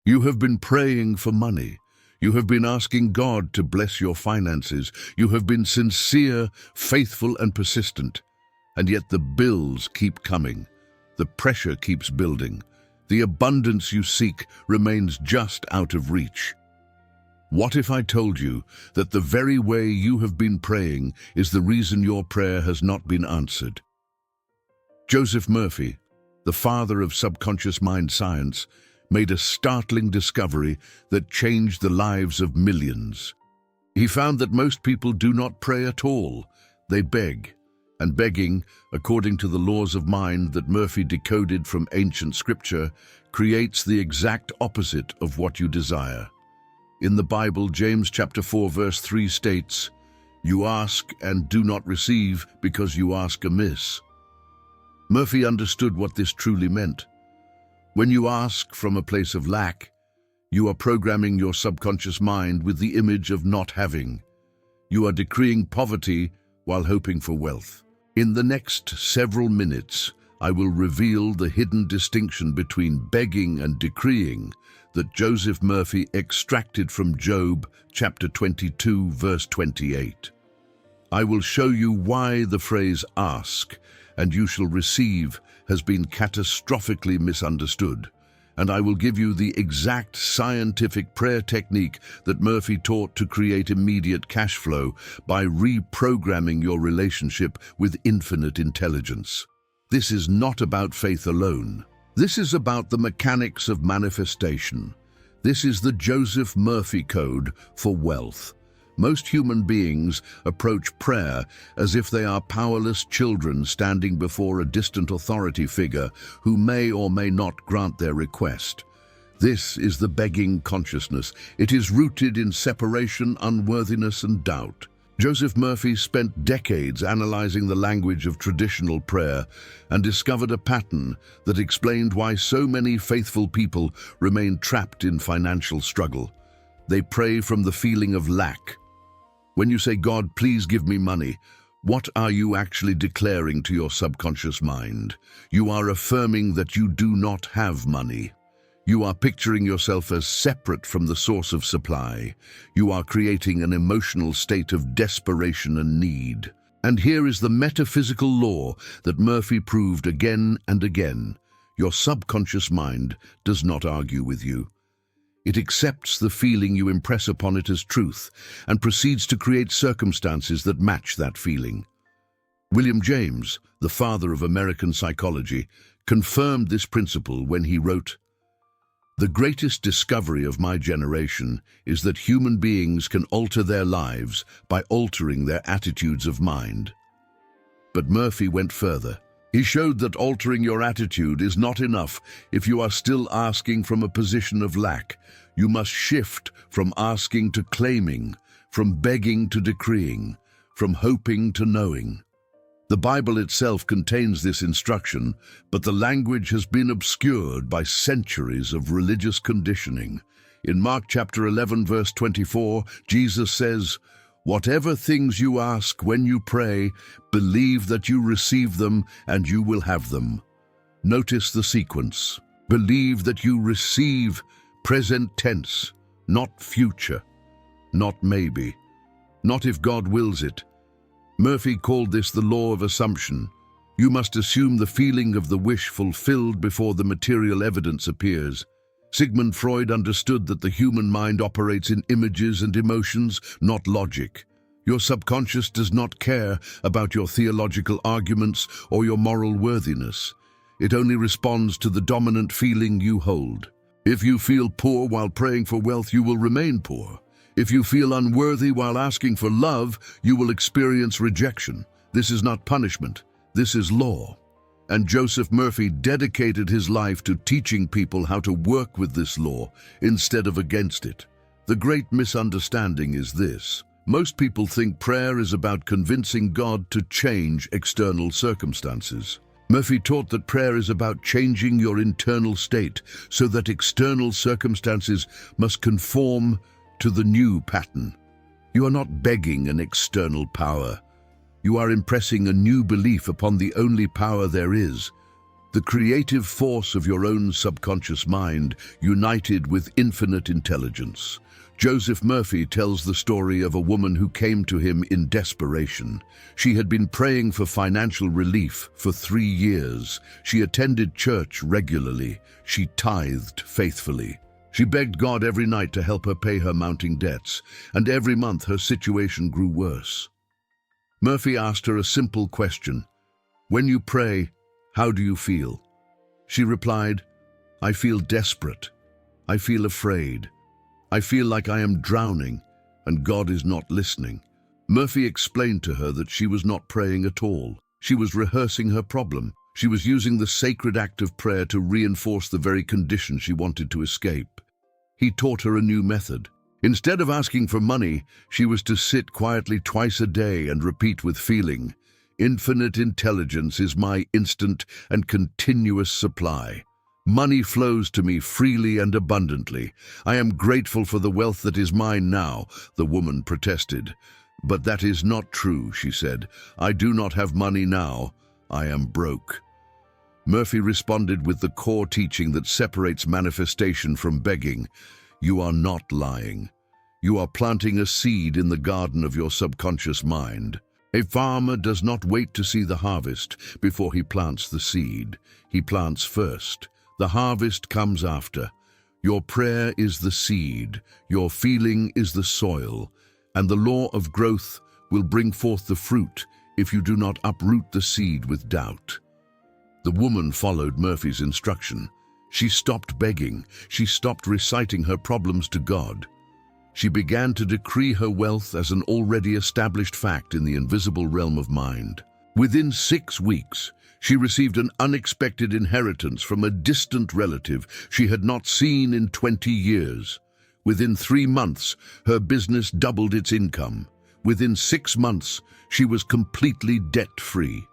You have been praying for money. You have been asking God to bless your finances. You have been sincere, faithful, and persistent. And yet the bills keep coming. The pressure keeps building. The abundance you seek remains just out of reach. What if I told you that the very way you have been praying is the reason your prayer has not been answered? Joseph Murphy, the father of subconscious mind science, made a startling discovery that changed the lives of millions. He found that most people do not pray at all. They beg. And begging, according to the laws of mind that Murphy decoded from ancient scripture, creates the exact opposite of what you desire. In the Bible, James chapter 4 verse 3 states, "You ask and do not receive because you ask amiss." Murphy understood what this truly meant. When you ask from a place of lack, you are programming your subconscious mind with the image of not having. You are decreeing poverty while hoping for wealth. In the next several minutes, I will reveal the hidden distinction between begging and decreeing that Joseph Murphy extracted from Job chapter 22 verse 28. I will show you why the phrase "ask and you shall receive" has been catastrophically misunderstood, and I will give you the exact scientific prayer technique that Murphy taught to create immediate cash flow by reprogramming your relationship with infinite intelligence. This is not about faith alone. This is about the mechanics of manifestation. This is the Joseph Murphy code for wealth. Most human beings approach prayer as if they are powerless children standing before a distant authority figure who may or may not grant their request. This is the begging consciousness. It is rooted in separation, unworthiness, and doubt. Joseph Murphy spent decades analyzing the language of traditional prayer and discovered a pattern that explained why so many faithful people remain trapped in financial struggle. They pray from the feeling of lack. When you say, "God, please give me money," what are you actually declaring to your subconscious mind? You are affirming that you do not have money. You are picturing yourself as separate from the source of supply. You are creating an emotional state of desperation and need. And here is the metaphysical law that Murphy proved again and again. Your subconscious mind does not argue with you. It accepts the feeling you impress upon it as truth and proceeds to create circumstances that match that feeling. William James, the father of American psychology, confirmed this principle when he wrote, "The greatest discovery of my generation is that human beings can alter their lives by altering their attitudes of mind." But Murphy went further. He showed that altering your attitude is not enough if you are still asking from a position of lack. You must shift from asking to claiming, from begging to decreeing, from hoping to knowing. The Bible itself contains this instruction, but the language has been obscured by centuries of religious conditioning. In Mark chapter 11, verse 24, Jesus says, "Whatever things you ask when you pray, believe that you receive them and you will have them." Notice the sequence. Believe that you receive, present tense, not future, not maybe, not if God wills it. Murphy called this the law of assumption. You must assume the feeling of the wish fulfilled before the material evidence appears. Sigmund Freud understood that the human mind operates in images and emotions, not logic. Your subconscious does not care about your theological arguments or your moral worthiness. It only responds to the dominant feeling you hold. If you feel poor while praying for wealth, you will remain poor. If you feel unworthy while asking for love, you will experience rejection. This is not punishment. This is law. And Joseph Murphy dedicated his life to teaching people how to work with this law instead of against it. The great misunderstanding is this. Most people think prayer is about convincing God to change external circumstances. Murphy taught that prayer is about changing your internal state so that external circumstances must conform to the new pattern. You are not begging an external power. You are impressing a new belief upon the only power there is, The creative force of your own subconscious mind united with infinite intelligence. Joseph Murphy tells the story of a woman who came to him in desperation. She had been praying for financial relief for 3 years. She attended church regularly. She tithed faithfully. She begged God every night to help her pay her mounting debts, and every month her situation grew worse. Murphy asked her a simple question. "When you pray, how do you feel?" She replied, "I feel desperate. I feel afraid. I feel like I am drowning, and God is not listening." Murphy explained to her that she was not praying at all. She was rehearsing her problem. She was using the sacred act of prayer to reinforce the very condition she wanted to escape. He taught her a new method. Instead of asking for money, she was to sit quietly twice a day and repeat with feeling, "Infinite intelligence is my instant and continuous supply. Money flows to me freely and abundantly. I am grateful for the wealth that is mine now," the woman protested. "But that is not true," she said. "I do not have money now. I am broke." Murphy responded with the core teaching that separates manifestation from begging. You are not lying. You are planting a seed in the garden of your subconscious mind. A farmer does not wait to see the harvest before he plants the seed. He plants first. The harvest comes after. Your prayer is the seed, your feeling is the soil, and the law of growth will bring forth the fruit if you do not uproot the seed with doubt. The woman followed Murphy's instruction. She stopped begging. She stopped reciting her problems to God. She began to decree her wealth as an already established fact in the invisible realm of mind. Within 6 weeks, she received an unexpected inheritance from a distant relative she had not seen in 20 years. Within 3 months, her business doubled its income. Within 6 months, she was completely debt-free.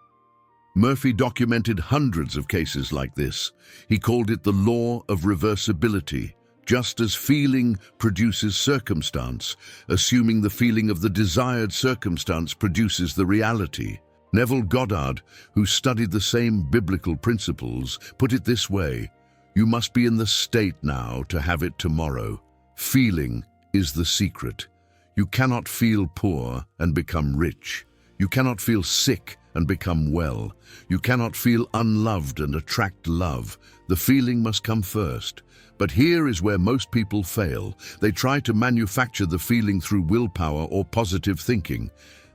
Murphy documented hundreds of cases like this. He called it the law of reversibility. Just as feeling produces circumstance, assuming the feeling of the desired circumstance produces the reality. Neville Goddard, who studied the same biblical principles, put it this way: you must be in the state now to have it tomorrow. Feeling is the secret. You cannot feel poor and become rich. You cannot feel sick and become well. You cannot feel unloved and attract love. The feeling must come first. But here is where most people fail. They try to manufacture the feeling through willpower or positive thinking.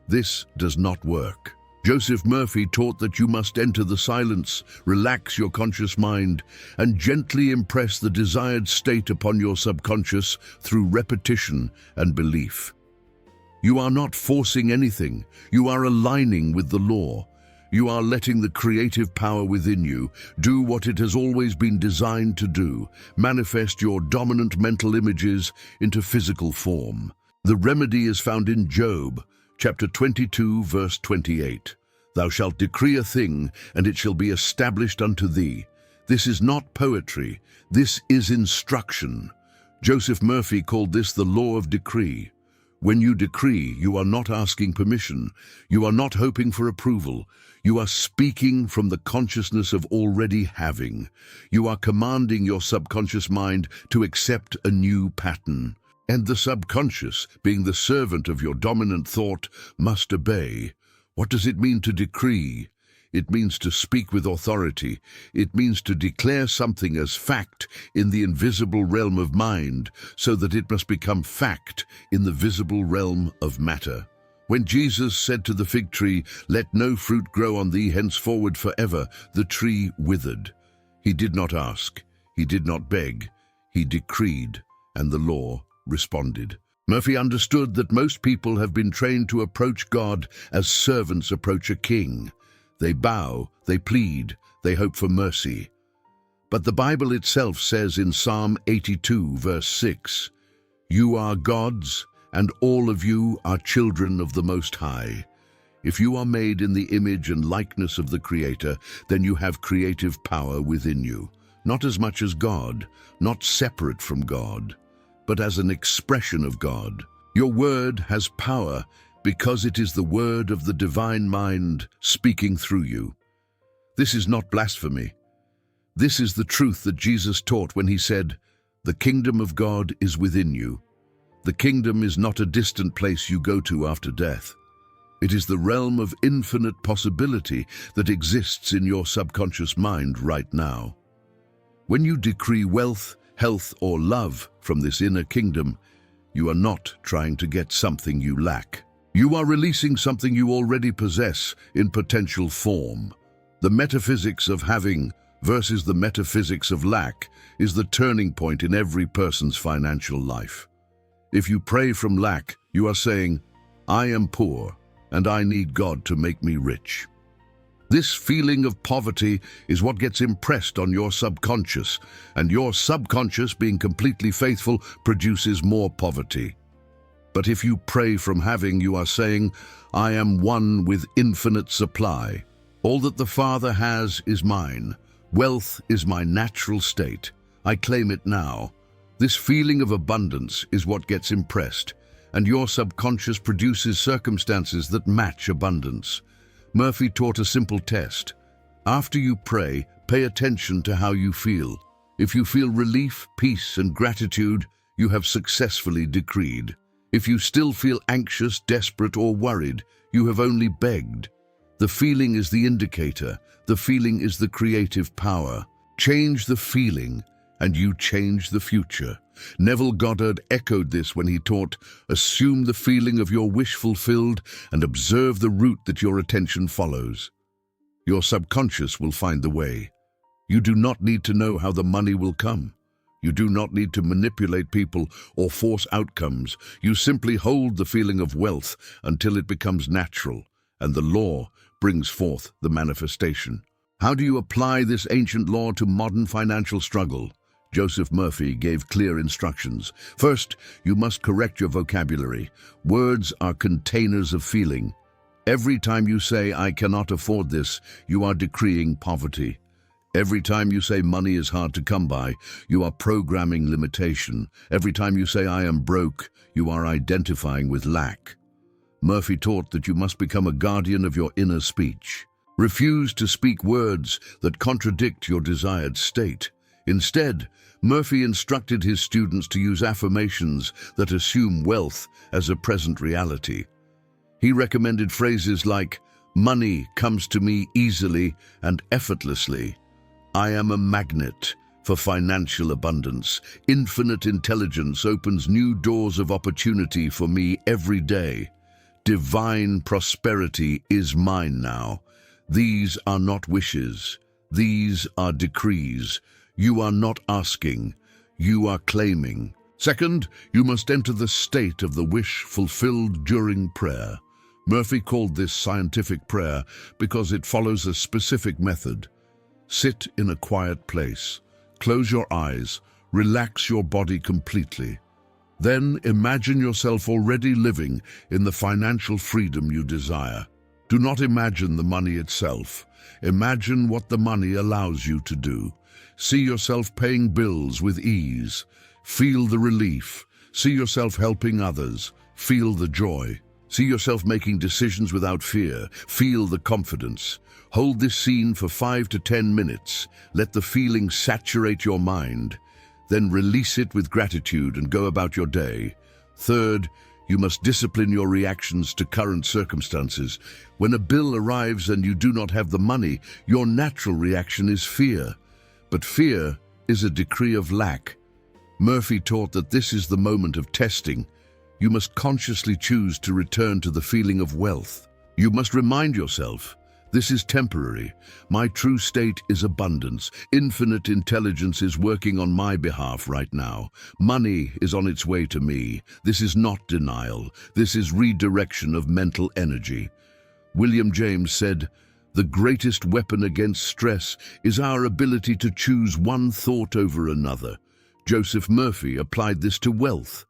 This does not work. Joseph Murphy taught that you must enter the silence, relax your conscious mind, and gently impress the desired state upon your subconscious through repetition and belief. You are not forcing anything. You are aligning with the law. You are letting the creative power within you do what it has always been designed to do, manifest your dominant mental images into physical form. The remedy is found in Job, chapter 22, verse 28. Thou shalt decree a thing, and it shall be established unto thee. This is not poetry. This is instruction. Joseph Murphy called this the law of decree. When you decree, you are not asking permission. You are not hoping for approval. You are speaking from the consciousness of already having. You are commanding your subconscious mind to accept a new pattern. And the subconscious, being the servant of your dominant thought, must obey. What does it mean to decree? It means to speak with authority. It means to declare something as fact in the invisible realm of mind, so that it must become fact in the visible realm of matter. When Jesus said to the fig tree, "Let no fruit grow on thee henceforward forever," the tree withered. He did not ask. He did not beg. He decreed, and the law responded. Murphy understood that most people have been trained to approach God as servants approach a king. They bow, they plead, they hope for mercy. But the Bible itself says in Psalm 82, verse 6, "You are gods, and all of you are children of the Most High." If you are made in the image and likeness of the Creator, then you have creative power within you, not as much as God, not separate from God, but as an expression of God. Your word has power because it is the word of the divine mind speaking through you. This is not blasphemy. This is the truth that Jesus taught when he said, "The kingdom of God is within you." The kingdom is not a distant place you go to after death. It is the realm of infinite possibility that exists in your subconscious mind right now. When you decree wealth, health, or love from this inner kingdom, you are not trying to get something you lack. You are releasing something you already possess in potential form. The metaphysics of having versus the metaphysics of lack is the turning point in every person's financial life. If you pray from lack, you are saying, "I am poor, and I need God to make me rich." This feeling of poverty is what gets impressed on your subconscious, and your subconscious, being completely faithful, produces more poverty. But if you pray from having, you are saying, "I am one with infinite supply. All that the Father has is mine. Wealth is my natural state. I claim it now." This feeling of abundance is what gets impressed, and your subconscious produces circumstances that match abundance. Murphy taught a simple test. After you pray, pay attention to how you feel. If you feel relief, peace, and gratitude, you have successfully decreed. If you still feel anxious, desperate, or worried, you have only begged. The feeling is the indicator. The feeling is the creative power. Change the feeling, and you change the future. Neville Goddard echoed this when he taught, "Assume the feeling of your wish fulfilled and observe the route that your attention follows." Your subconscious will find the way. You do not need to know how the money will come. You do not need to manipulate people or force outcomes. You simply hold the feeling of wealth until it becomes natural, and the law brings forth the manifestation. How do you apply this ancient law to modern financial struggle? Joseph Murphy gave clear instructions. First, you must correct your vocabulary. Words are containers of feeling. Every time you say, "I cannot afford this," you are decreeing poverty. Every time you say money is hard to come by, you are programming limitation. Every time you say, "I am broke," you are identifying with lack. Murphy taught that you must become a guardian of your inner speech. Refuse to speak words that contradict your desired state. Instead, Murphy instructed his students to use affirmations that assume wealth as a present reality. He recommended phrases like, "Money comes to me easily and effortlessly. I am a magnet for financial abundance. Infinite intelligence opens new doors of opportunity for me every day. Divine prosperity is mine now. These are not wishes. These are decrees. You are not asking, you are claiming." Second, you must enter the state of the wish fulfilled during prayer. Murphy called this scientific prayer because it follows a specific method. Sit in a quiet place, close your eyes, relax your body completely. Then imagine yourself already living in the financial freedom you desire. Do not imagine the money itself. Imagine what the money allows you to do. See yourself paying bills with ease. Feel the relief. See yourself helping others. Feel the joy. See yourself making decisions without fear. Feel the confidence. Hold this scene for 5 to 10 minutes. Let the feeling saturate your mind. Then release it with gratitude and go about your day. Third, you must discipline your reactions to current circumstances. When a bill arrives and you do not have the money, your natural reaction is fear. But fear is a decree of lack. Murphy taught that this is the moment of testing. You must consciously choose to return to the feeling of wealth. You must remind yourself, "This is temporary. My true state is abundance. Infinite intelligence is working on my behalf right now. Money is on its way to me. This is not denial. This is redirection of mental energy." William James said, "The greatest weapon against stress is our ability to choose one thought over another." Joseph Murphy applied this to wealth.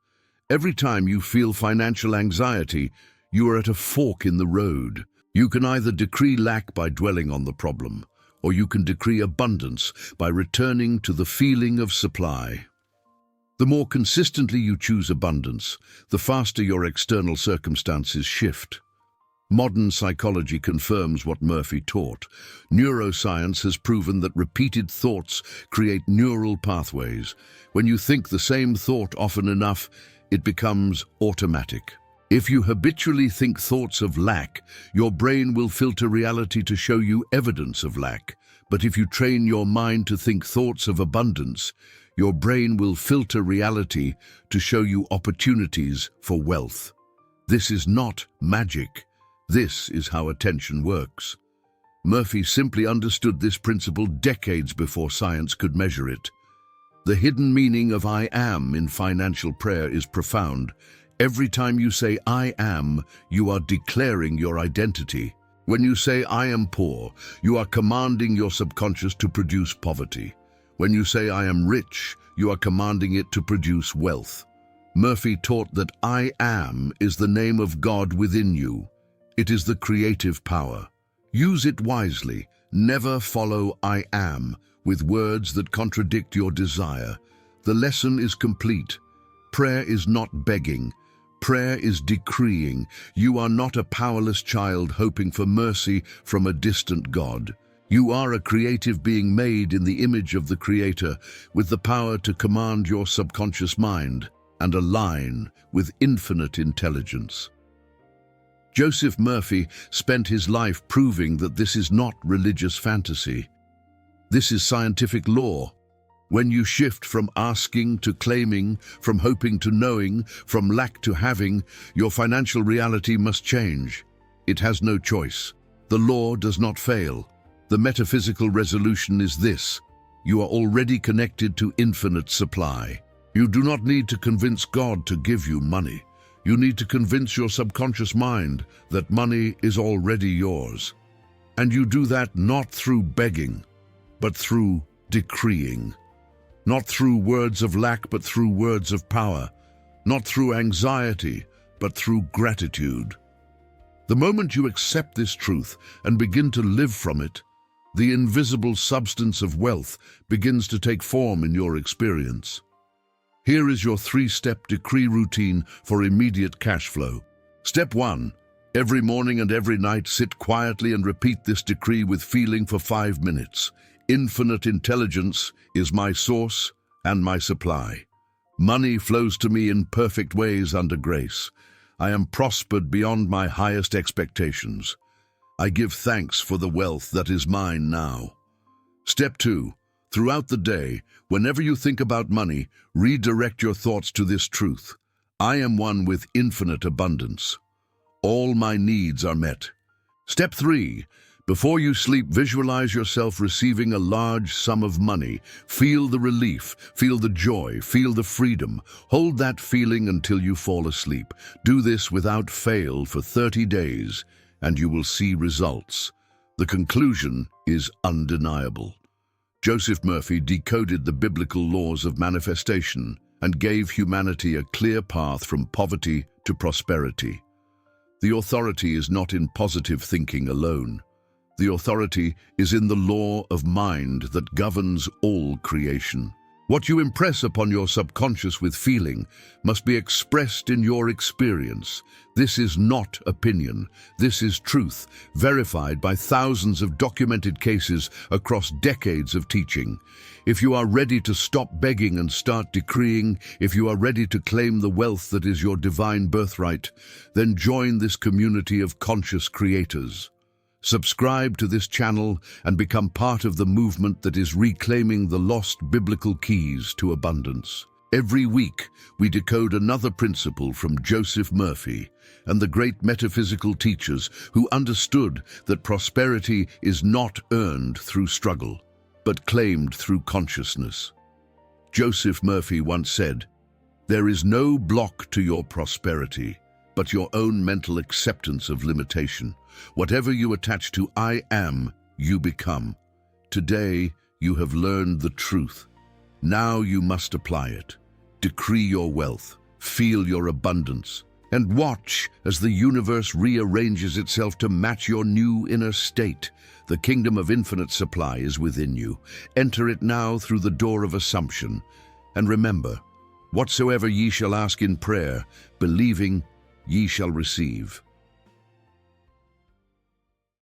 Every time you feel financial anxiety, you are at a fork in the road. You can either decree lack by dwelling on the problem, or you can decree abundance by returning to the feeling of supply. The more consistently you choose abundance, the faster your external circumstances shift. Modern psychology confirms what Murphy taught. Neuroscience has proven that repeated thoughts create neural pathways. When you think the same thought often enough, it becomes automatic. If you habitually think thoughts of lack, your brain will filter reality to show you evidence of lack. But if you train your mind to think thoughts of abundance, your brain will filter reality to show you opportunities for wealth. This is not magic. This is how attention works. Murphy simply understood this principle decades before science could measure it. The hidden meaning of I am in financial prayer is profound. Every time you say I am, you are declaring your identity. When you say I am poor, you are commanding your subconscious to produce poverty. When you say I am rich, you are commanding it to produce wealth. Murphy taught that I am is the name of God within you. It is the creative power. Use it wisely. Never follow I am with words that contradict your desire. The lesson is complete. Prayer is not begging. Prayer is decreeing. You are not a powerless child hoping for mercy from a distant God. You are a creative being made in the image of the Creator, with the power to command your subconscious mind and align with infinite intelligence. Joseph Murphy spent his life proving that this is not religious fantasy. This is scientific law. When you shift from asking to claiming, from hoping to knowing, from lack to having, your financial reality must change. It has no choice. The law does not fail. The metaphysical resolution is this: you are already connected to infinite supply. You do not need to convince God to give you money. You need to convince your subconscious mind that money is already yours. And you do that not through begging, but through decreeing. Not through words of lack, but through words of power. Not through anxiety, but through gratitude. The moment you accept this truth and begin to live from it, the invisible substance of wealth begins to take form in your experience. Here is your 3-step decree routine for immediate cash flow. Step 1. Every morning and every night, sit quietly and repeat this decree with feeling for 5 minutes. Infinite intelligence is my source and my supply. Money flows to me in perfect ways under grace. I am prospered beyond my highest expectations. I give thanks for the wealth that is mine now. Step 2. Throughout the day, whenever you think about money, redirect your thoughts to this truth. I am one with infinite abundance. All my needs are met. Step 3. Before you sleep, visualize yourself receiving a large sum of money. Feel the relief, feel the joy, feel the freedom. Hold that feeling until you fall asleep. Do this without fail for 30 days, and you will see results. The conclusion is undeniable. Joseph Murphy decoded the biblical laws of manifestation and gave humanity a clear path from poverty to prosperity. The authority is not in positive thinking alone. The authority is in the law of mind that governs all creation. What you impress upon your subconscious with feeling must be expressed in your experience. This is not opinion. This is truth, verified by thousands of documented cases across decades of teaching. If you are ready to stop begging and start decreeing, if you are ready to claim the wealth that is your divine birthright, then join this community of conscious creators. Subscribe to this channel and become part of the movement that is reclaiming the lost biblical keys to abundance. Every week, we decode another principle from Joseph Murphy and the great metaphysical teachers who understood that prosperity is not earned through struggle, but claimed through consciousness. Joseph Murphy once said, "There is no block to your prosperity, but your own mental acceptance of limitation. Whatever you attach to I am, you become. Today, you have learned the truth. Now you must apply it. Decree your wealth, feel your abundance, and watch as the universe rearranges itself to match your new inner state. The kingdom of infinite supply is within you. Enter it now through the door of assumption. And remember, whatsoever ye shall ask in prayer, believing, ye shall receive."